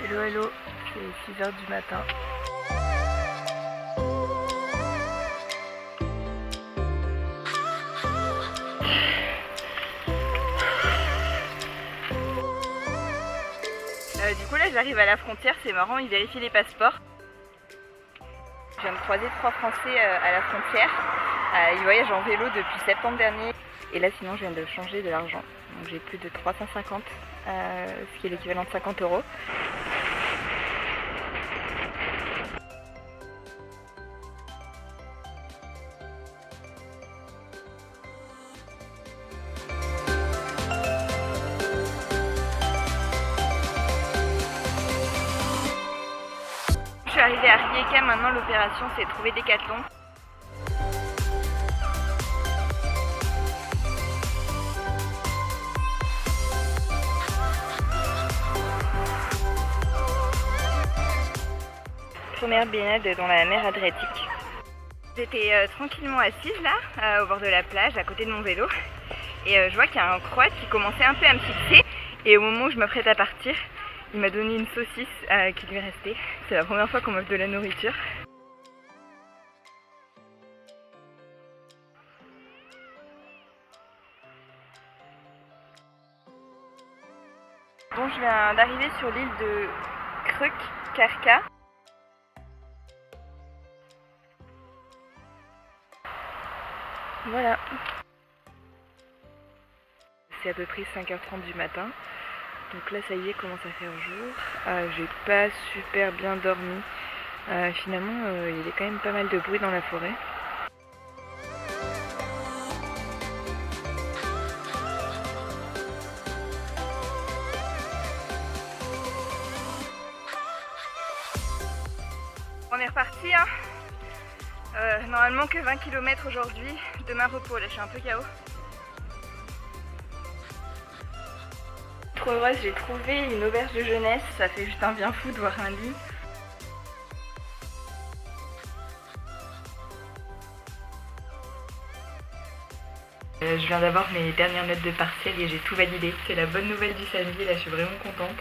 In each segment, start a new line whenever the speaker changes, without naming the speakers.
Hello hello, c'est 6 h du matin. Du coup là j'arrive à la frontière, c'est marrant, ils vérifient les passeports. Je viens de croiser 3 Français à la frontière. Ils voyagent en vélo depuis septembre dernier. Et là sinon je viens de changer de l'argent. Donc j'ai plus de 350, ce qui est l'équivalent de 50 €. Je suis arrivée à Rijeka, maintenant l'opération c'est trouver Decathlon. Première baignade dans la mer Adriatique. J'étais tranquillement assise là, au bord de la plage, à côté de mon vélo. Et je vois qu'il y a un Croate qui commençait un peu à me fixer. Et au moment où je m'apprête à partir, il m'a donné une saucisse qui lui restait. C'est la première fois qu'on m'offre de la nourriture. Bon, je viens d'arriver sur l'île de Krk. Voilà. C'est à peu près 5h30 du matin. Donc là ça y est, commence à faire jour. J'ai pas super bien dormi. Finalement il y avait quand même pas mal de bruit dans la forêt. On est reparti hein. Normalement que 20 km aujourd'hui. Demain repos, là je suis un peu KO. Trop heureuse, j'ai trouvé une auberge de jeunesse, ça fait juste un bien fou de voir un lit. Je viens d'avoir mes dernières notes de partiel et j'ai tout validé. C'est la bonne nouvelle du samedi, là je suis vraiment contente.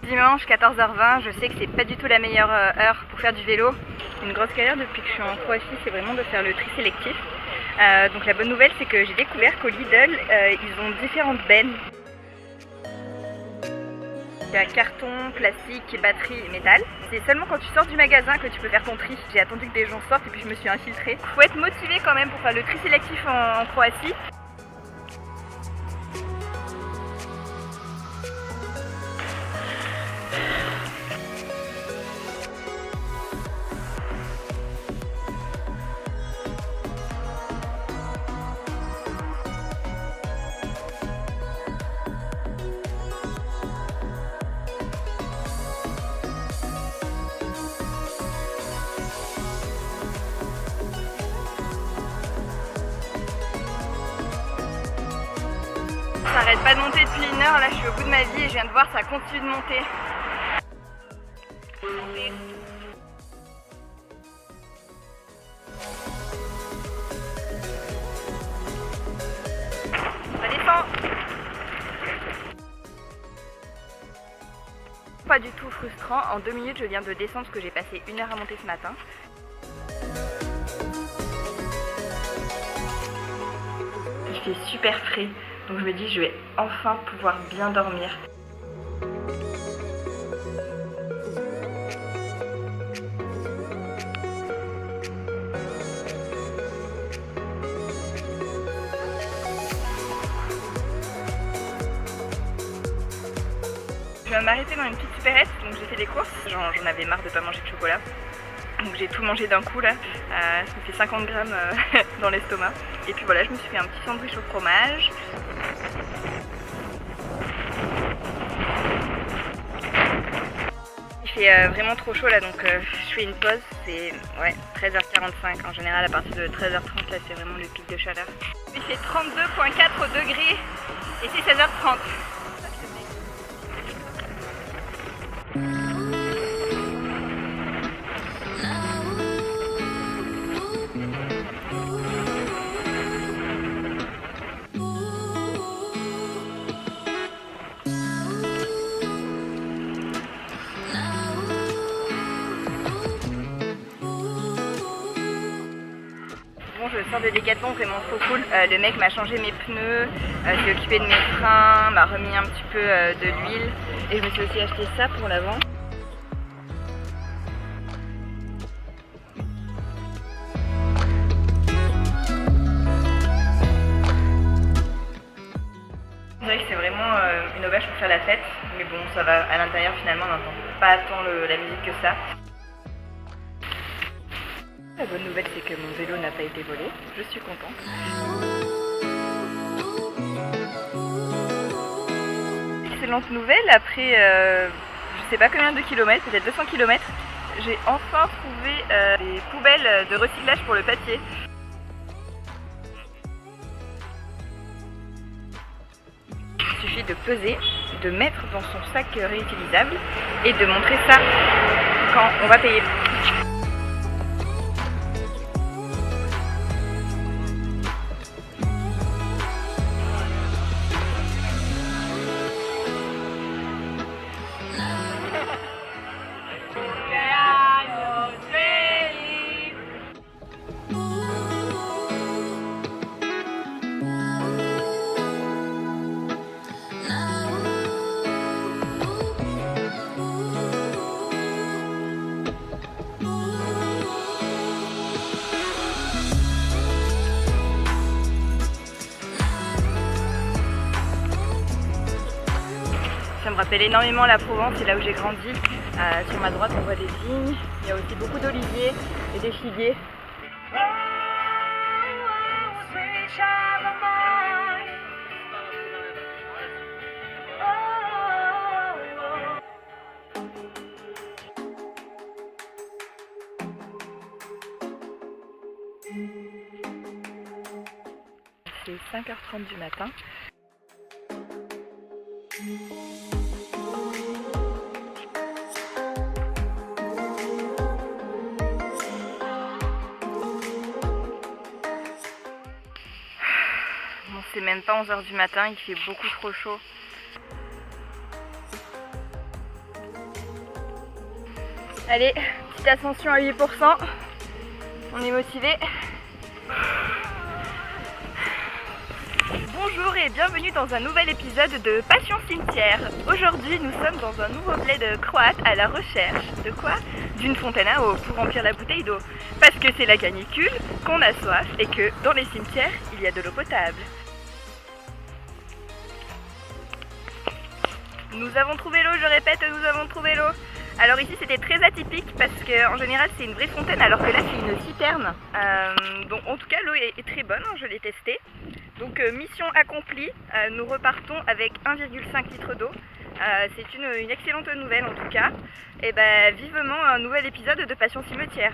Dimanche 14h20, je sais que c'est pas du tout la meilleure heure pour faire du vélo. Une grosse galère depuis que je suis en Croatie, c'est vraiment de faire le tri sélectif. Donc la bonne nouvelle c'est que j'ai découvert qu'au Lidl, ils ont différentes bennes. Il y a carton, plastique, batterie et métal. C'est seulement quand tu sors du magasin que tu peux faire ton tri. J'ai attendu que des gens sortent et puis je me suis infiltrée. Faut être motivé quand même pour faire le tri sélectif en Croatie. Ça arrête pas de monter depuis 1 heure, là je suis au bout de ma vie et je viens de voir ça continue de monter. Ça descend. Pas du tout frustrant, en 2 minutes je viens de descendre parce que j'ai passé 1 heure à monter ce matin. Il fait super frais. Donc je me dis je vais enfin pouvoir bien dormir. Je viens de m'arrêter dans une petite supérette, donc j'ai fait des courses. J'en avais marre de ne pas manger de chocolat. Donc j'ai tout mangé d'un coup là, ça me fait 50 grammes dans l'estomac. Et puis voilà, je me suis fait un petit sandwich au fromage. Il fait vraiment trop chaud là, donc je fais une pause, c'est 13h45. En général à partir de 13h30 là c'est vraiment le pic de chaleur. Il fait 32,4 degrés et c'est 16h30. Bon, je sors de Decathlon, vraiment trop cool. Le mec m'a changé mes pneus, s'est occupé de mes freins, m'a remis un petit peu de l'huile. Et je me suis aussi acheté ça pour l'avant. Je dirais que c'est vraiment une auberge pour faire la fête, mais bon, ça va, à l'intérieur finalement on n'entend pas tant la musique que ça. La bonne nouvelle, c'est que mon vélo n'a pas été volé, je suis contente. Excellente nouvelle, après je sais pas combien de kilomètres, peut-être 200 km, j'ai enfin trouvé des poubelles de recyclage pour le papier. Il suffit de peser, de mettre dans son sac réutilisable et de montrer ça quand on va payer. Ça me rappelle énormément la Provence, c'est là où j'ai grandi. Sur ma droite on voit des vignes, il y a aussi beaucoup d'oliviers et des figuiers. C'est 5h30 du matin. Bon, c'est même pas 11h du matin, il fait beaucoup trop chaud. Allez, petite ascension à 8%. On est motivé. Bonjour et bienvenue dans un nouvel épisode de Passion Cimetière. Aujourd'hui nous sommes dans un nouveau bled croate à la recherche de quoi? D'une fontaine à eau pour remplir la bouteille d'eau. Parce que c'est la canicule, qu'on a soif et que dans les cimetières il y a de l'eau potable. Nous avons trouvé l'eau, je répète, nous avons trouvé l'eau. Alors ici c'était très atypique parce qu'en général c'est une vraie fontaine alors que là c'est une citerne. Donc en tout cas l'eau est très bonne, hein, je l'ai testée. Donc mission accomplie, nous repartons avec 1,5 litre d'eau. C'est une excellente nouvelle en tout cas. Et ben vivement un nouvel épisode de Passion Cimetière.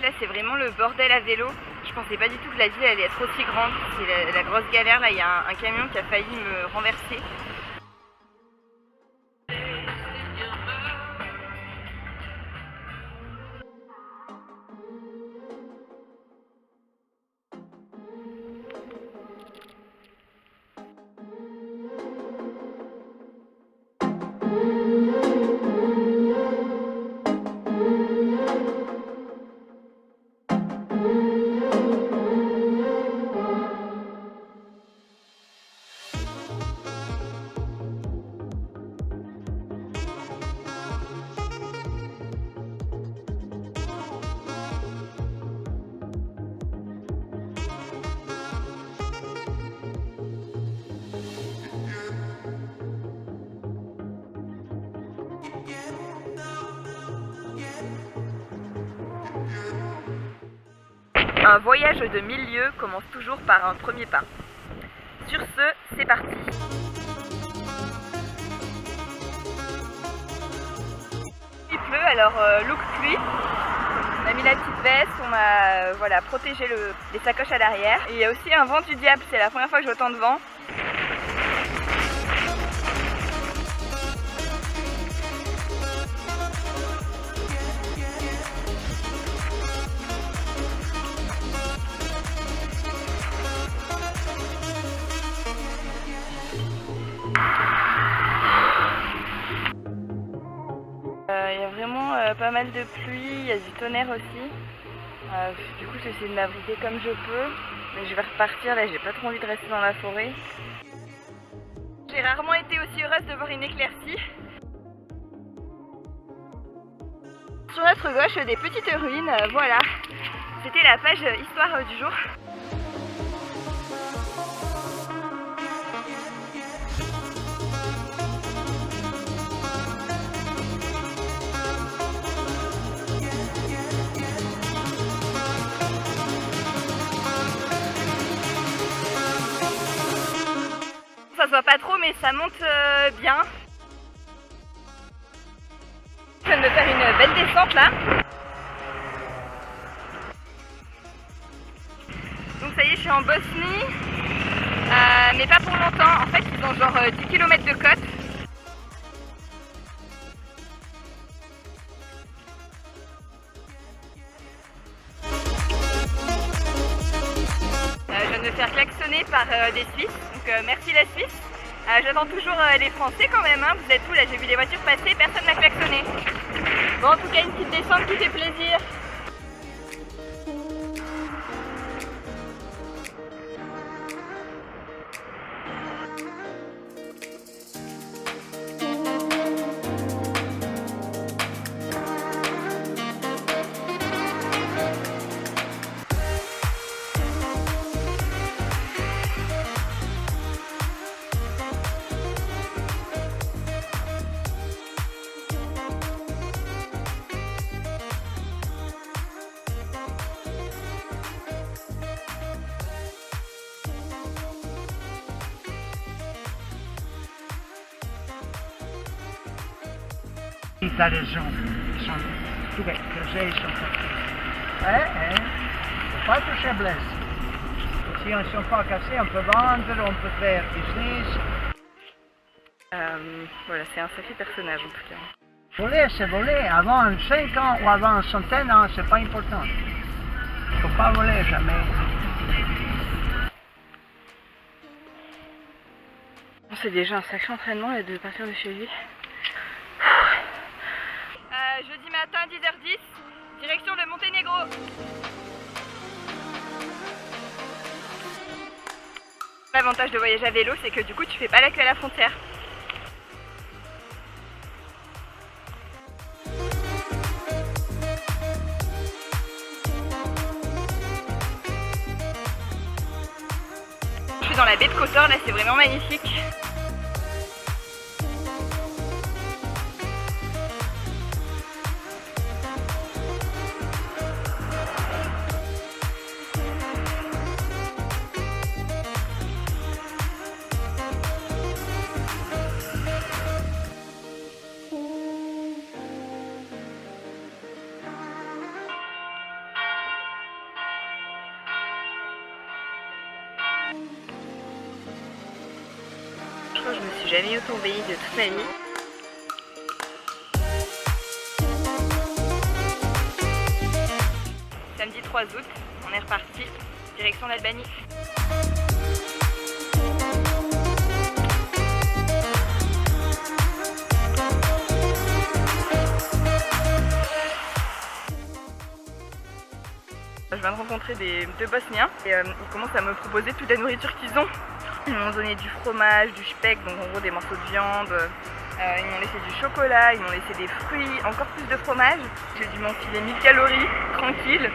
Là c'est vraiment le bordel à vélo. Je pensais pas du tout que la ville allait être aussi grande. C'est la grosse galère là, il y a un camion qui a failli me renverser. Un voyage de 1000 lieues commence toujours par un premier pas. Sur ce, c'est parti. Il pleut, alors look pluie. On a mis la petite veste, on m'a voilà, protégé les sacoches à l'arrière. Et il y a aussi un vent du diable, c'est la première fois que j'ai autant de vent. Il y a vraiment pas mal de pluie, il y a du tonnerre aussi. Du coup j'essaie de m'abriter comme je peux, mais je vais repartir là, j'ai pas trop envie de rester dans la forêt. J'ai rarement été aussi heureuse de voir une éclaircie. Sur notre gauche, des petites ruines, voilà. C'était la page histoire du jour. Ça se voit pas trop mais ça monte bien. Je viens de me faire une belle descente là. Donc ça y est, je suis en Bosnie, mais pas pour longtemps. En fait, ils ont genre 10 km de côte. Je viens de me faire klaxonner par des Suisses, donc merci la Suisse. J'attends toujours les Français quand même, hein. Vous êtes où là? J'ai vu les voitures passer, personne n'a klaxonné. Bon, en tout cas, une petite descente qui fait plaisir.
T'as raison, ils sont tout bêtes, ils sont partis. C'est pas de faiblesse. Si ils ne sont pas cassés, on peut vendre, on peut faire business.
Voilà, c'est un sacré personnage en tout cas.
Voler, c'est voler. Avant 5 ans ou avant une centaine ans, c'est pas important. Il ne faut pas voler jamais.
C'est déjà un sacré entraînement là, de partir de chez lui. Jeudi matin 10h10, direction le Monténégro. L'avantage de voyager à vélo, c'est que du coup tu fais pas la queue à la frontière. Je suis dans la baie de Kotor, là c'est vraiment magnifique. Je crois que je me suis jamais autant baigné de toute ma vie. Samedi 3 août, on est reparti, direction l'Albanie. Je viens de rencontrer deux Bosniens et ils commencent à me proposer toute la nourriture qu'ils ont. Ils m'ont donné du fromage, du speck, donc en gros des morceaux de viande. Ils m'ont laissé du chocolat, ils m'ont laissé des fruits, encore plus de fromage. J'ai dû m'enfiler 1000 calories, tranquille.